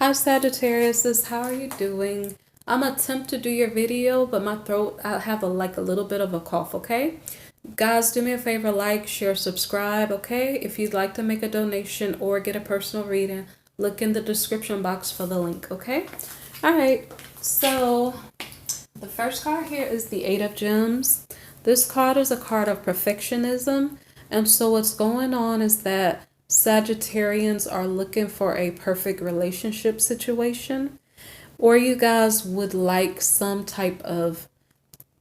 Hi Sagittarius, how are you doing? I'm gonna attempt to do your video, but my throat, I have a little bit of a cough, okay? Guys, do me a favor, like, share, subscribe, okay? If you'd like to make a donation or get a personal reading, look in the description box for the link, okay? All right, so the first card here is the Eight of Gems. This card is a card of perfectionism, and so what's going on is that Sagittarians are looking for a perfect relationship situation, or you guys would like some type of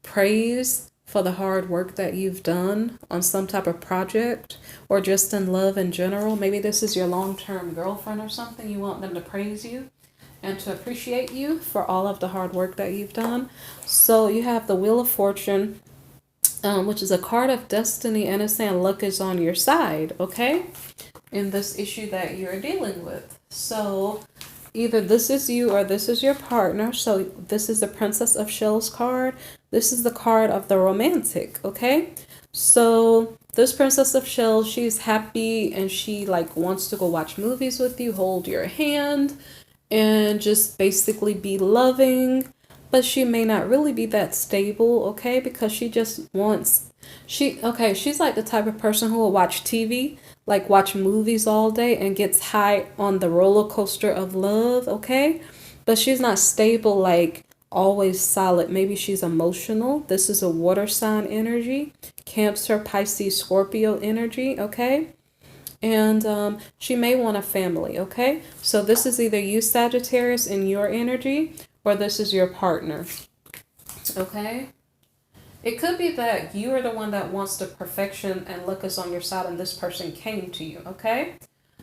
praise for the hard work that you've done on some type of project, or just in love in general. Maybe this is your long-term girlfriend or something. You want them to praise you and to appreciate you for all of the hard work that you've done. So you have the Wheel of Fortune, which is a card of destiny, and it's saying luck is on your side, okay? In this issue that you're dealing with. So either this is you or this is your partner. So this is the Princess of Shells card. This is the card of the romantic, okay? So this Princess of Shells, she's happy and she like wants to go watch movies with you, hold your hand, and just basically be loving. But she may not really be that stable, okay? Because she just wants, she's like the type of person who will watch TV, like watch movies all day and gets high on the roller coaster of love, okay? But she's not stable, like always solid. Maybe she's emotional. This is a water sign energy, Cancer, Pisces, Scorpio energy, okay? And she may want a family, okay? So this is either you, Sagittarius, in your energy, or this is your partner, okay? It could be that you are the one that wants the perfection and luck is on your side and this person came to you, okay?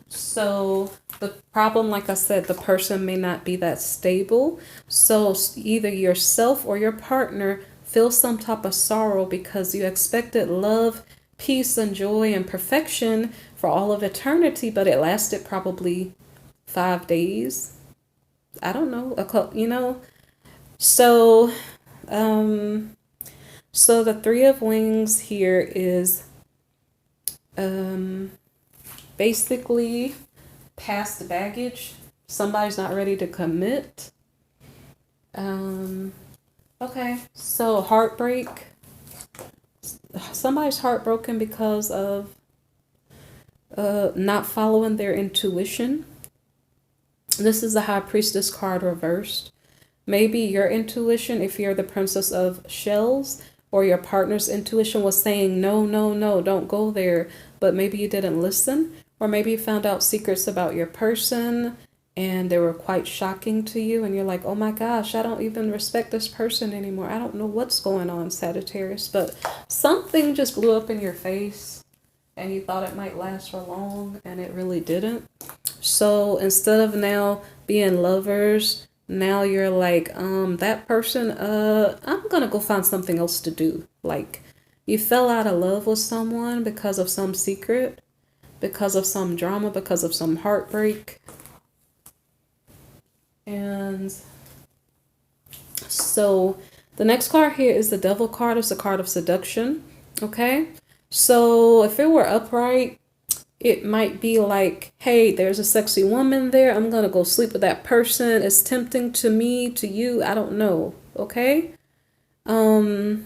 So the problem, like I said, the person may not be that stable. So either yourself or your partner feel some type of sorrow because you expected love, peace, and joy and perfection for all of eternity, but it lasted probably 5 days. I don't know, So, so the Three of Wings here is basically past baggage. Somebody's not ready to commit. Okay, so heartbreak. Somebody's heartbroken because of not following their intuition. This is the High Priestess card reversed. Maybe your intuition, if you're the Princess of Shells, or your partner's intuition was saying, no, no, no, don't go there. But maybe you didn't listen. Or maybe you found out secrets about your person and they were quite shocking to you. And you're like, oh my gosh, I don't even respect this person anymore. I don't know what's going on, Sagittarius. But something just blew up in your face and you thought it might last for long and it really didn't. So instead of now being lovers, now you're like, that person, I'm gonna go find something else to do. Like, you fell out of love with someone because of some secret, because of some drama, because of some heartbreak. And so the next card here is the Devil card. It's a card of seduction, okay? So if it were upright, it might be like, hey, there's a sexy woman there. I'm going to go sleep with that person. It's tempting to me, to you. I don't know. Okay. The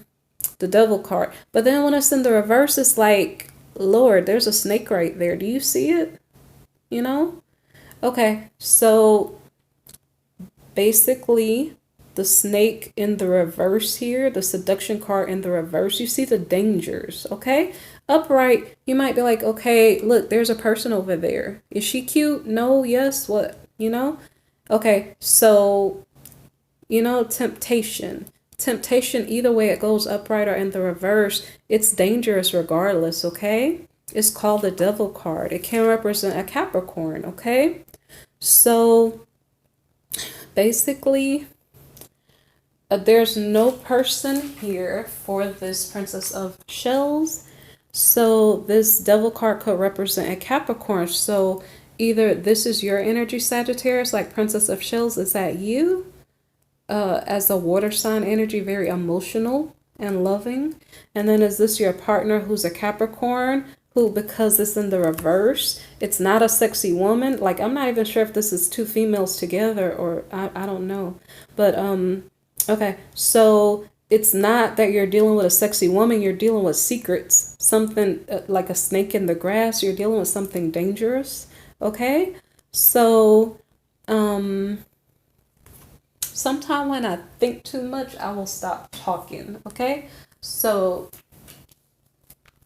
Devil card. But then when it's in the reverse, it's like, Lord, there's a snake right there. Do you see it? You know? Okay. So basically, the snake in the reverse here, the seduction card in the reverse, you see the dangers, okay? Upright, you might be like, okay, look, there's a person over there. Is she cute? No, yes, what? Okay, so, temptation. Temptation, either way it goes, upright or in the reverse, it's dangerous regardless, okay? It's called the Devil card. It can represent a Capricorn, okay? So, basically, there's no person here for this Princess of Shells. So this Devil card could represent a Capricorn. So either this is your energy, Sagittarius, like Princess of Shells, is that you? As a water sign energy, very emotional and loving. And then is this your partner who's a Capricorn, who, because it's in the reverse, it's not a sexy woman. Like, I'm not even sure if this is two females together, or I don't know. But okay, so it's not that you're dealing with a sexy woman, you're dealing with secrets, something like a snake in the grass. You're dealing with something dangerous. Okay, so sometime when I think too much, I will stop talking. Okay, so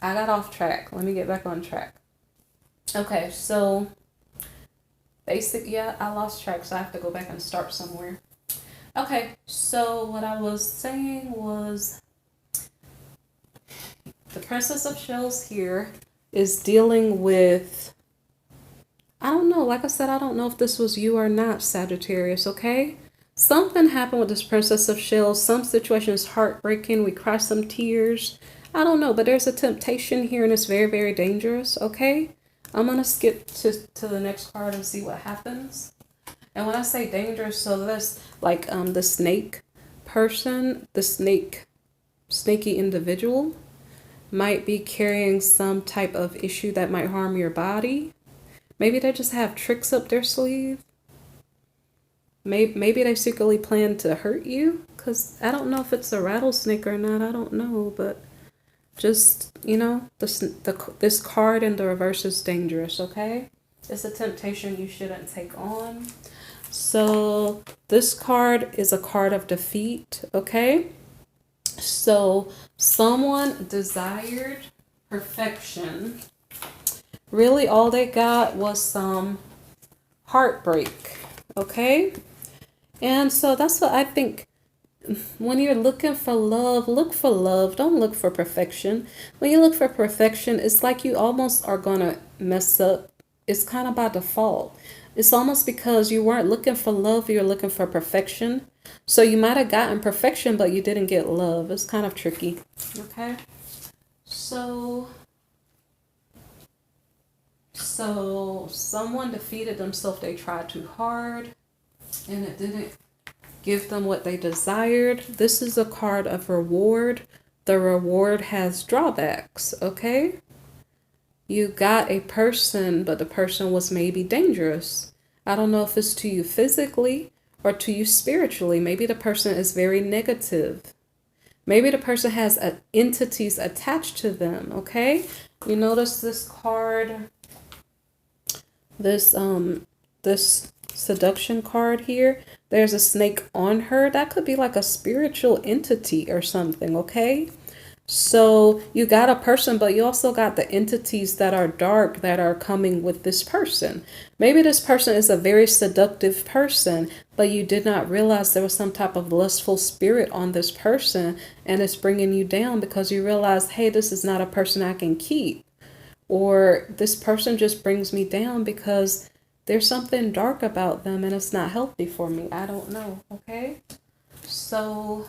I got off track. Let me get back on track. Okay, so yeah, I lost track, so I have to go back and start somewhere. Okay, so what I was saying was the Princess of Shells here is dealing with, I don't know, like I said, I don't know if this was you or not, Sagittarius, okay? Something happened with this Princess of Shells. Some situation is heartbreaking. We cry some tears. I don't know, but there's a temptation here and it's very, very dangerous, okay? I'm going to skip to the next card and see what happens. And when I say dangerous, so that's like the snake person, the snaky individual might be carrying some type of issue that might harm your body. Maybe they just have tricks up their sleeve. Maybe they secretly plan to hurt you, because I don't know if it's a rattlesnake or not. I don't know, but just, you know, this card in the reverse is dangerous, okay? It's a temptation you shouldn't take on. So this card is a card of defeat, okay? So someone desired perfection. Really, all they got was some heartbreak, okay? And so that's what I think. When you're looking for love, look for love. Don't look for perfection. When you look for perfection, it's like you almost are going to mess up. It's kind of by default. It's almost because you weren't looking for love, you're looking for perfection. So you might have gotten perfection, but you didn't get love. It's kind of tricky. Okay? So someone defeated themselves. They tried too hard and it didn't give them what they desired. This is a card of reward. The reward has drawbacks, okay? You got a person, but the person was maybe dangerous. I don't know if it's to you physically or to you spiritually. Maybe the person is very negative. Maybe the person has entities attached to them, okay? You notice this card, this seduction card here. There's a snake on her. That could be like a spiritual entity or something, okay? So you got a person, but you also got the entities that are dark that are coming with this person. Maybe this person is a very seductive person, but you did not realize there was some type of lustful spirit on this person, and it's bringing you down because you realize, hey, this is not a person I can keep. Or this person just brings me down because there's something dark about them and it's not healthy for me. I don't know, okay? So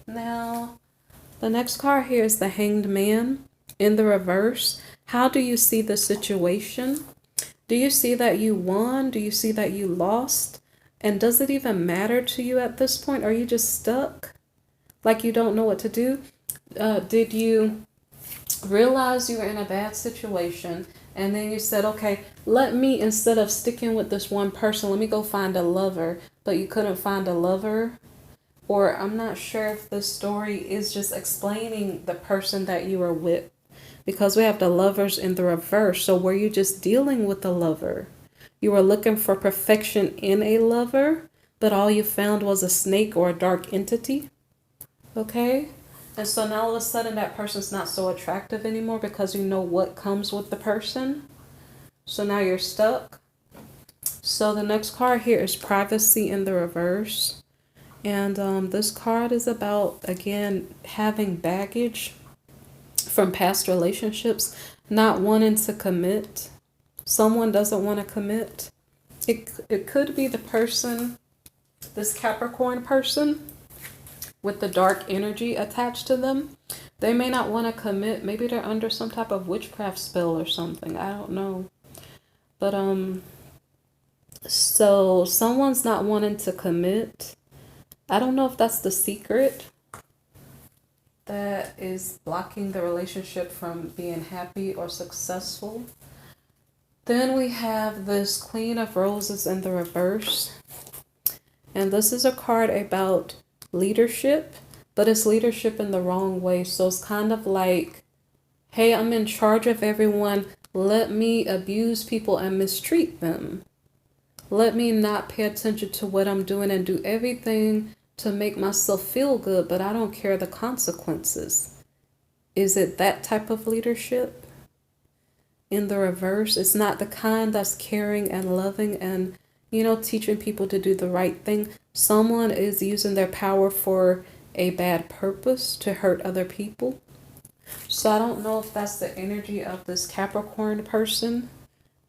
now the next card here is the Hanged Man in the reverse. How do you see the situation? Do you see that you won? Do you see that you lost? And does it even matter to you at this point? Are you just stuck? Like you don't know what to do? Did you realize you were in a bad situation and then you said, okay, let me, instead of sticking with this one person, let me go find a lover, but you couldn't find a lover? Or I'm not sure if this story is just explaining the person that you were with, because we have the Lovers in the reverse. So were you just dealing with the lover? You were looking for perfection in a lover, but all you found was a snake or a dark entity. Okay? And so now all of a sudden that person's not so attractive anymore because you know what comes with the person. So now you're stuck. So the next card here is Privacy in the reverse. And this card is about, again, having baggage from past relationships, not wanting to commit. Someone doesn't want to commit. It could be the person, this Capricorn person, with the dark energy attached to them. They may not want to commit. Maybe they're under some type of witchcraft spell or something. I don't know. But so someone's not wanting to commit. I don't know if that's the secret. that is blocking the relationship from being happy or successful. Then we have this Queen of Roses in the reverse. And this is a card about leadership, but it's leadership in the wrong way. So it's kind of like, hey, I'm in charge of everyone. Let me abuse people and mistreat them. Let me not pay attention to what I'm doing and do everything to make myself feel good, but I don't care the consequences. Is it that type of leadership? In the reverse, it's not the kind that's caring and loving and, teaching people to do the right thing. Someone is using their power for a bad purpose to hurt other people. So I don't know if that's the energy of this Capricorn person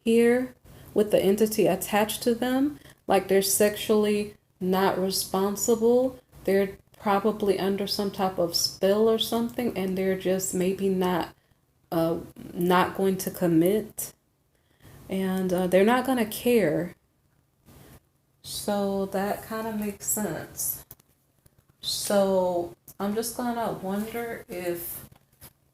here with the entity attached to them. Like they're sexually not responsible. They're probably under some type of spell or something, and they're just maybe not going to commit, and they're not going to care. So that kind of makes sense. So I'm just going to wonder if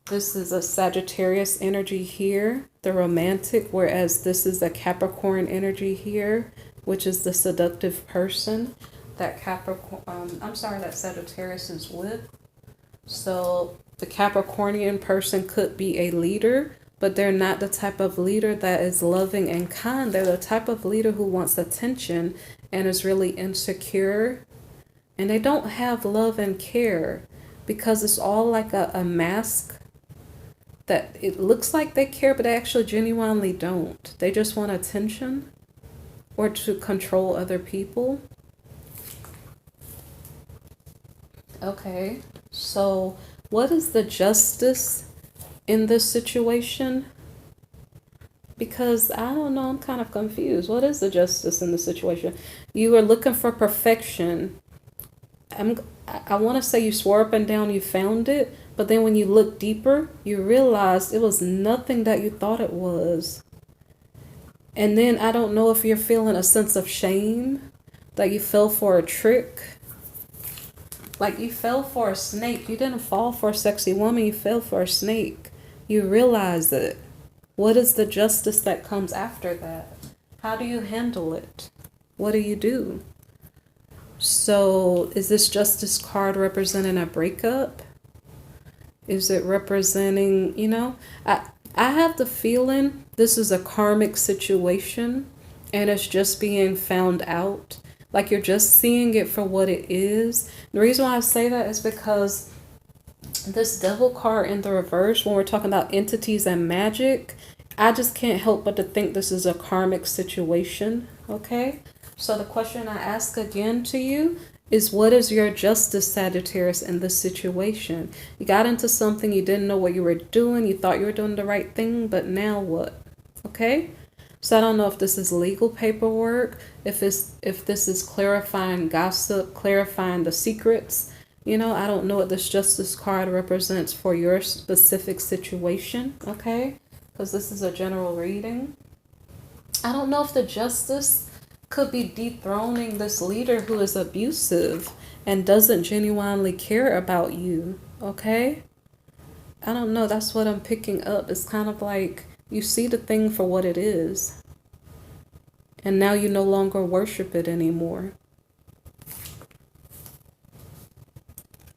this is a Sagittarius energy here, the romantic, whereas this is a Capricorn energy here, which is the seductive person that that Sagittarius is with. So the Capricornian person could be a leader, but they're not the type of leader that is loving and kind. They're the type of leader who wants attention and is really insecure. And they don't have love and care because it's all like a mask that it looks like they care, but they actually genuinely don't. They just want attention or to control other people. Okay, so what is the justice in this situation? Because I don't know, I'm kind of confused. What is the justice in the situation? You are looking for perfection. I want to say you swore up and down you found it, but then when you look deeper, you realize it was nothing that you thought it was. And then I don't know if you're feeling a sense of shame that you fell for a trick. Like you fell for a snake. You didn't fall for a sexy woman. You fell for a snake. You realize it. What is the justice that comes after that? How do you handle it? What do you do? So is this justice card representing a breakup? Is it representing, I have the feeling this is a karmic situation and it's just being found out. Like you're just seeing it for what it is. The reason why I say that is because this devil card in the reverse, when we're talking about entities and magic, I just can't help but to think this is a karmic situation. Okay? So the question I ask again to you is, what is your justice, Sagittarius, in this situation? You got into something, you didn't know what you were doing, you thought you were doing the right thing, but now what? Okay? So I don't know if this is legal paperwork, if this is clarifying gossip, clarifying the secrets. I don't know what this justice card represents for your specific situation, okay? Because this is a general reading. I don't know if the justice could be dethroning this leader who is abusive and doesn't genuinely care about you, okay? I don't know. That's what I'm picking up. It's kind of like you see the thing for what it is, and now you no longer worship it anymore.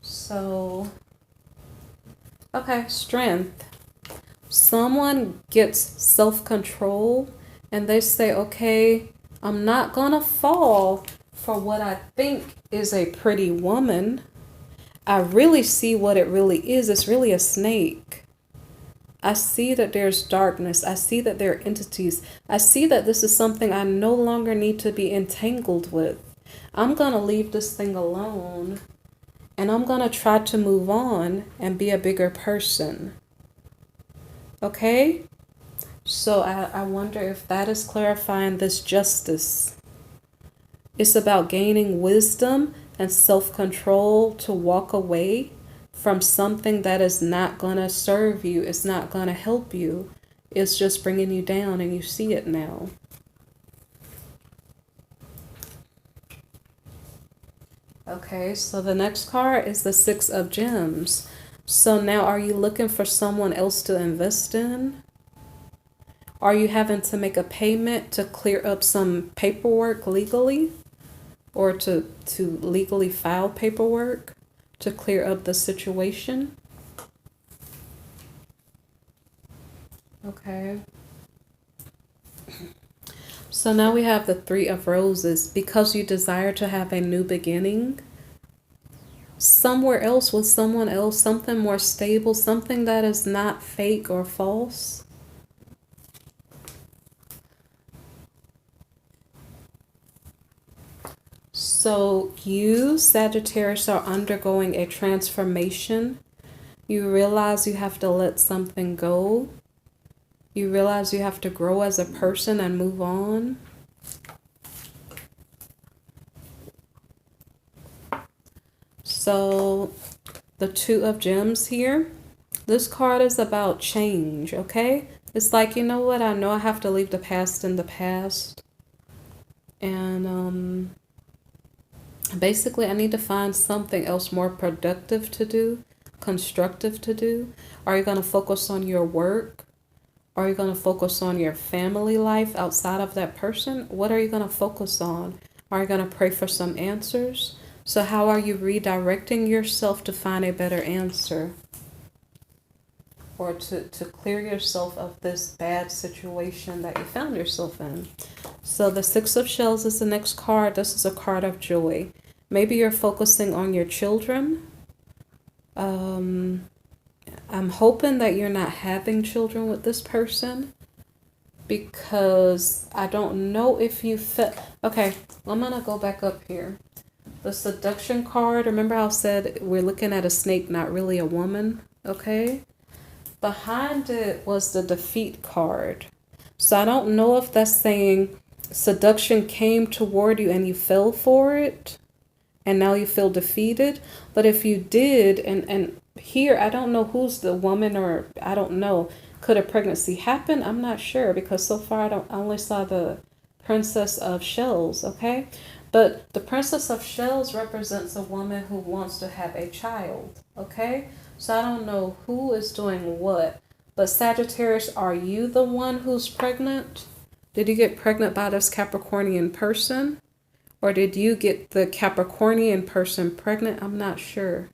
So, okay, strength. Someone gets self-control and they say, okay, I'm not gonna fall for what I think is a pretty woman. I really see what it really is. It's really a snake. I see that there's darkness. I see that there are entities. I see that this is something I no longer need to be entangled with. I'm going to leave this thing alone, and I'm going to try to move on and be a bigger person. Okay? So I wonder if that is clarifying this justice. It's about gaining wisdom and self-control to walk away from something that is not going to serve you. It's not going to help you. It's just bringing you down, and you see it now. Okay, so the next card is the Six of Gems. So now, are you looking for someone else to invest in? Are you having to make a payment to clear up some paperwork legally? Or to legally file paperwork to clear up the situation? Okay. So now we have the Three of Roses. Because you desire to have a new beginning somewhere else with someone else, something more stable, something that is not fake or false. So you, Sagittarius, are undergoing a transformation. You realize you have to let something go. You realize you have to grow as a person and move on. So the Two of Gems here. This card is about change, okay? It's like, you know what? I know I have to leave the past in the past. And basically, I need to find something else more productive to do, constructive to do. Are you going to focus on your work? Are you going to focus on your family life outside of that person? What are you going to focus on? Are you going to pray for some answers? So how are you redirecting yourself to find a better answer? Or to clear yourself of this bad situation that you found yourself in? So the Six of Shells is the next card. This is a card of joy. Maybe you're focusing on your children. I'm hoping that you're not having children with this person, because I don't know if you felt... Okay, I'm going to go back up here. The seduction card, remember how I said we're looking at a snake, not really a woman? Okay. Behind it was the defeat card. So I don't know if that's saying seduction came toward you and you fell for it and now you feel defeated. But if you did, and here, I don't know who's the woman, or I don't know. Could a pregnancy happen? I'm not sure, because so far I only saw the Princess of Shells, okay? But the Princess of Shells represents a woman who wants to have a child, okay? So I don't know who is doing what. But Sagittarius, are you the one who's pregnant? Did you get pregnant by this Capricornian person? Or did you get the Capricornian person pregnant? I'm not sure.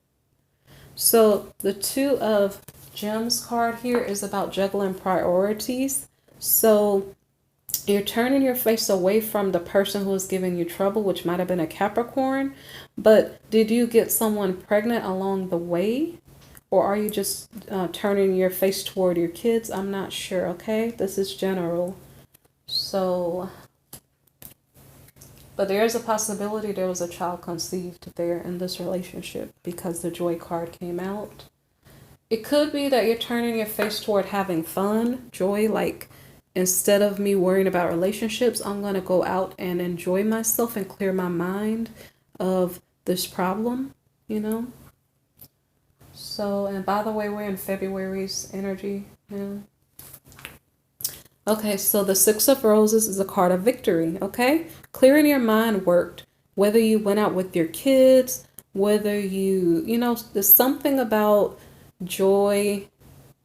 So the Two of Gems card here is about juggling priorities. So you're turning your face away from the person who is giving you trouble, which might have been a Capricorn. But did you get someone pregnant along the way? Or are you just turning your face toward your kids? I'm not sure, okay? This is general. So, but there is a possibility there was a child conceived there in this relationship, because the Joy card came out. It could be that you're turning your face toward having fun, joy, like instead of me worrying about relationships, I'm going to go out and enjoy myself and clear my mind of this problem, you know? So, and by the way, we're in February's energy. Yeah. Okay, so the Six of Roses is a card of victory, okay? Clearing your mind worked. Whether you went out with your kids, whether you know, there's something about joy,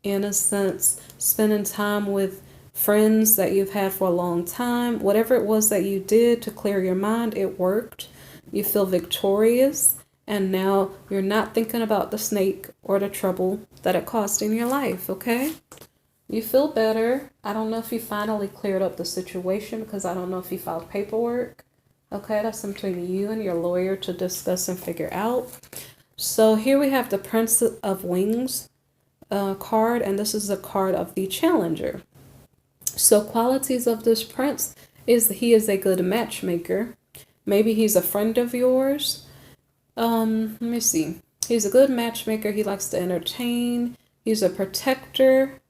innocence, spending time with friends that you've had for a long time. Whatever it was that you did to clear your mind, it worked. You feel victorious. And now you're not thinking about the snake or the trouble that it caused in your life, okay? You feel better. I don't know if you finally cleared up the situation, because I don't know if you filed paperwork. Okay, that's between you and your lawyer to discuss and figure out. So here we have the Prince of Wings card, and this is a card of the Challenger. So qualities of this prince is he is a good matchmaker. Maybe he's a friend of yours. Let me see. He's a good matchmaker. He likes to entertain. He's a protector.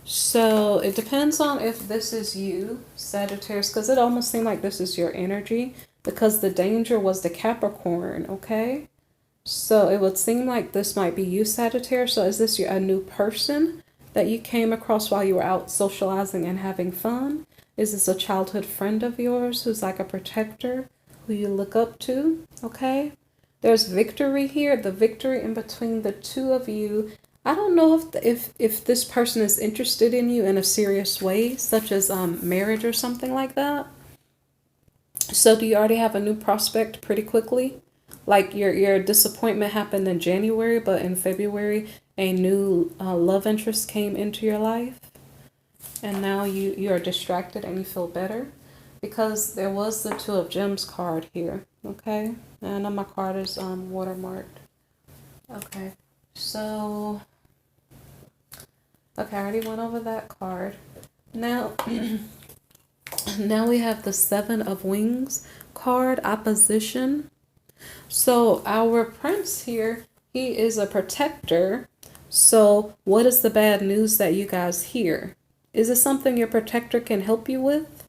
So it depends on if this is you, Sagittarius, because it almost seemed like this is your energy, because the danger was the Capricorn, okay? So it would seem like this might be you, Sagittarius. So is this a new person that you came across while you were out socializing and having fun? Is this a childhood friend of yours who's like a protector who you look up to, okay? There's victory here, the victory in between the two of you. I don't know if this person is interested in you in a serious way, such as marriage or something like that. So do you already have a new prospect pretty quickly? Like your disappointment happened in January, but in February a new love interest came into your life, and now you are distracted and you feel better because there was the Two of Gems card here. Okay, and I know my card is watermarked. Okay, so okay, I already went over that card. Now now we have the Seven of Wings card, opposition. So our prince here, he is a protector. So what is the bad news that you guys hear? Is it something your protector can help you with?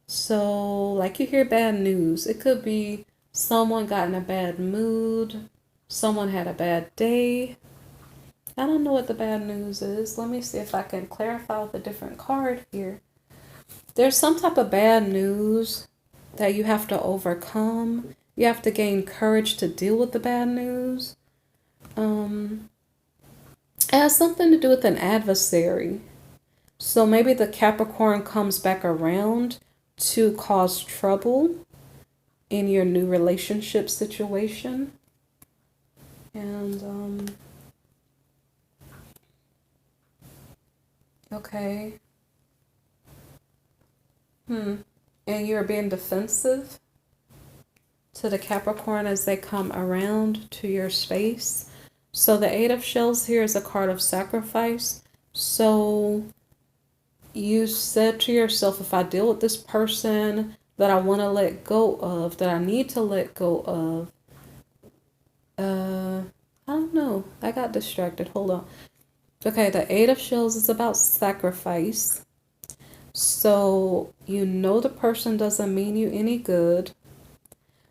So like you hear bad news. It could be someone got in a bad mood. Someone had a bad day. I don't know what the bad news is. Let me see if I can clarify with a different card here. There's some type of bad news that you have to overcome. You have to gain courage to deal with the bad news. It has something to do with an adversary. So maybe the Capricorn comes back around to cause trouble in your new relationship situation. And okay. And you're being defensive to the Capricorn as they come around to your space. So the Eight of Shells here is a card of sacrifice. So you said to yourself, if I deal with this person that I want to let go of, that I need to let go of, I don't know. I got distracted. Hold on. Okay, the Eight of Shells is about sacrifice. So you know the person doesn't mean you any good.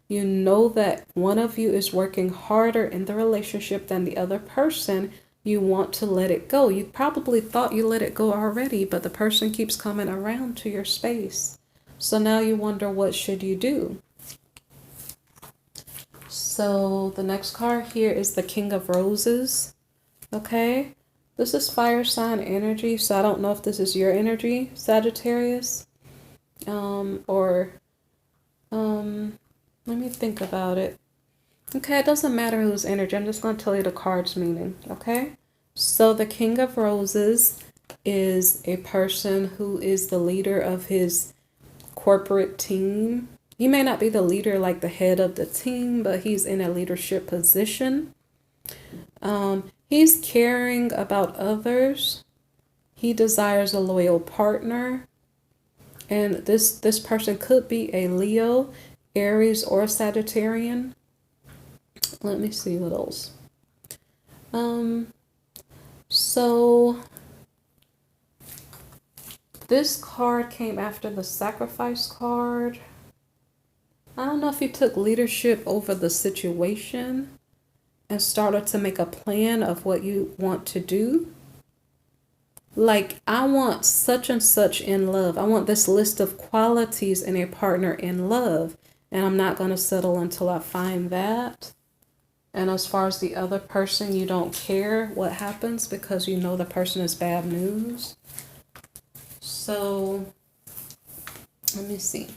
You know that one of you is working harder in the relationship than the other person. You want to let it go. You probably thought you let it go already, but the person keeps coming around to your space. So now you wonder, what should you do? So the next card here is the King of Roses. Okay. This is fire sign energy, so I don't know if this is your energy, Sagittarius. Let me think about it. Okay, it doesn't matter whose energy. I'm just going to tell you the card's meaning, okay? So the King of Roses is a person who is the leader of his corporate team. He may not be the leader, like the head of the team, but he's in a leadership position. He's caring about others. He desires a loyal partner. And this person could be a Leo, Aries, or Sagittarian. Let me see what else. So this card came after the sacrifice card. I don't know if you took leadership over the situation and started to make a plan of what you want to do. Like, I want such and such in love. I want this list of qualities in a partner in love. And I'm not going to settle until I find that. And as far as the other person, you don't care what happens because you know the person is bad news. So, let me see.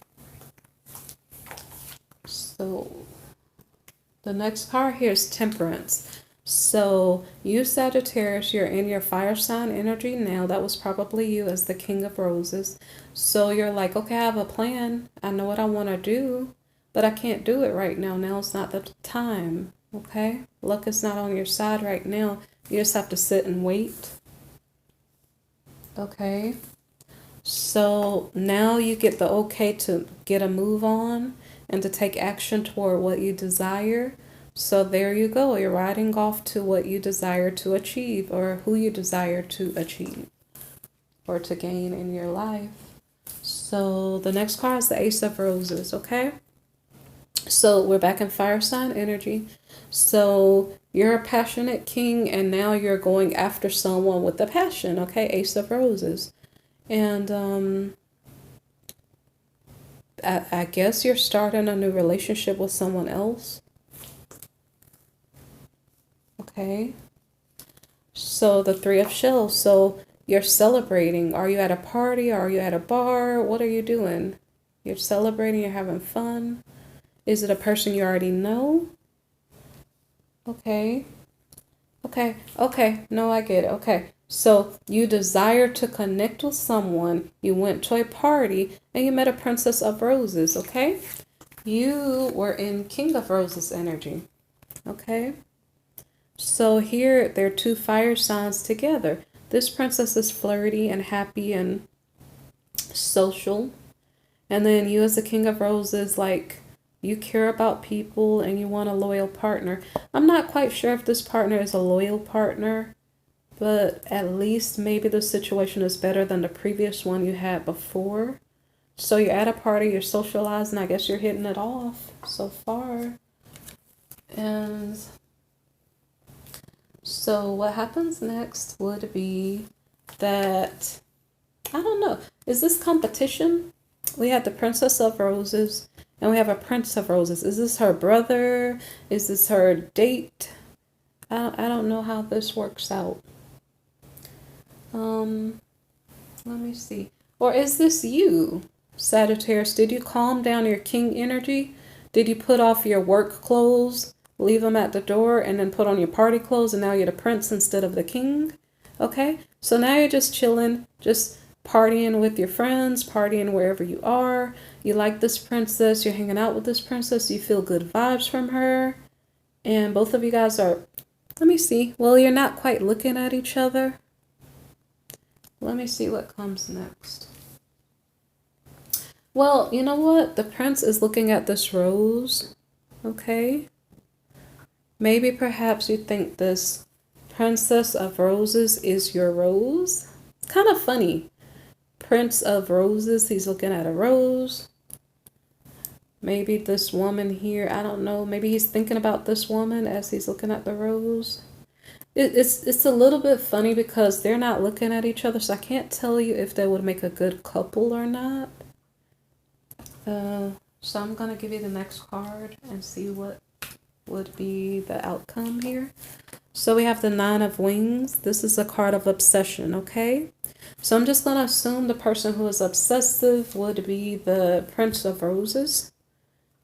So, the next card here is Temperance. So, you Sagittarius, you're in your fire sign energy now. That was probably you as the King of Roses. So, you're like, okay, I have a plan. I know what I want to do, but I can't do it right now. Now it's not the time. Okay? Luck is not on your side right now. You just have to sit and wait. Okay? So, now you get the okay to get a move on and to take action toward what you desire. So there you go. You're riding off to what you desire to achieve, or who you desire to achieve or to gain in your life. So the next card is the Ace of Roses, okay? So we're back in fire sign energy. So you're a passionate king, and now you're going after someone with a passion, okay? Ace of Roses. And I guess you're starting a new relationship with someone else. Okay. So the Three of Shells. So you're celebrating. Are you at a party? Are you at a bar? What are you doing? You're celebrating. You're having fun. Is it a person you already know? Okay. Okay. Okay. No, I get it. Okay. So you desire to connect with someone. You went to a party and you met a Princess of Roses. Okay. You were in King of Roses energy. Okay. So here there are two fire signs together. This princess is flirty and happy and social. And then you as the King of Roses, like, you care about people and you want a loyal partner. I'm not quite sure if this partner is a loyal partner, but at least maybe the situation is better than the previous one you had before. So you're at a party, you're socializing, I guess you're hitting it off so far. And so what happens next would be that, I don't know, is this competition? We have the Princess of Roses and we have a Prince of Roses. Is this her brother? Is this her date? I don't know how this works out. Let me see. Or is this you, Sagittarius? Did you calm down your king energy? Did you put off your work clothes, leave them at the door, and then put on your party clothes, and now you're the prince instead of the king? Okay, so now you're just chilling, just partying with your friends, partying wherever you are. You like this princess, you're hanging out with this princess, you feel good vibes from her, and both of you guys are, let me see, well, you're not quite looking at each other. Let me see what comes next. Well, you know what? The prince is looking at this rose, okay? Maybe perhaps you think this Princess of Roses is your rose. It's kind of funny. Prince of Roses, he's looking at a rose. Maybe this woman here, I don't know. Maybe he's thinking about this woman as he's looking at the rose. It's a little bit funny because they're not looking at each other, so I can't tell you if they would make a good couple or not. So I'm going to give you the next card and see what would be the outcome here. So we have the Nine of Wings. This is a card of obsession, okay? So I'm just going to assume the person who is obsessive would be the Prince of Roses.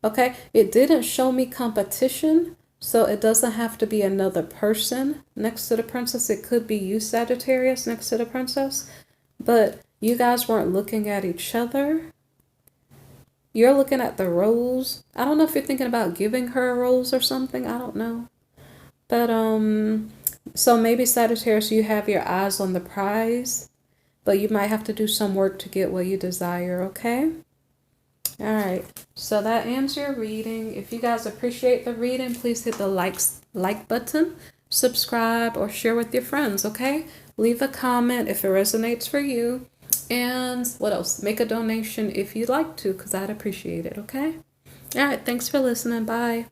Okay, it didn't show me competition, so it doesn't have to be another person next to the princess. It could be you, Sagittarius, next to the princess, but you guys weren't looking at each other. You're looking at the rose. I don't know if you're thinking about giving her a rose or something. I don't know. But, so maybe Sagittarius, you have your eyes on the prize, but you might have to do some work to get what you desire, okay? All right, so that ends your reading. If you guys appreciate the reading, please hit the like button, subscribe, or share with your friends, okay? Leave a comment if it resonates for you. And what else? Make a donation if you'd like to, because I'd appreciate it, okay? All right, thanks for listening. Bye.